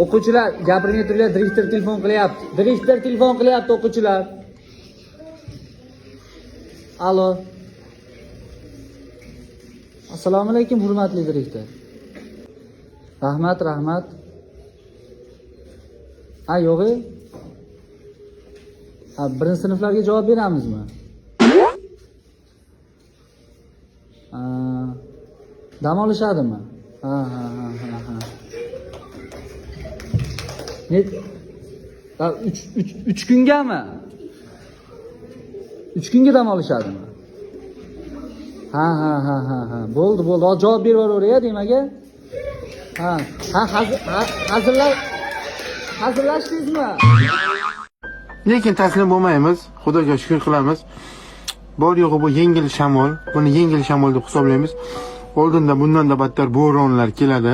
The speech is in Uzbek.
O'quvchilar, gapirmay turinglar, direktor telefon qilyapti. Direktor telefon qilyapti o'quvchilar. Alo. Assalomu alaykum, hurmatli direktor. Rahmat. Ha, yo'q-e? Ha, birinchi sinflarga javob beramizmi? Dam olishadimi? Ha. Ne? 3 kungami? 3 kunga dam olishadimi? Ha. Bo'ldi. Hozir javob berib yuboray demaga. Ha, hazırlashdingizmi? Lekin taslim bo'lmaymiz. Xudoga shukr qilamiz. Bor yo'g'i bu yengil shamol. Buni yengil shamol deb hisoblaymiz. Oldinda bundan da battar bo'ronlar keladi.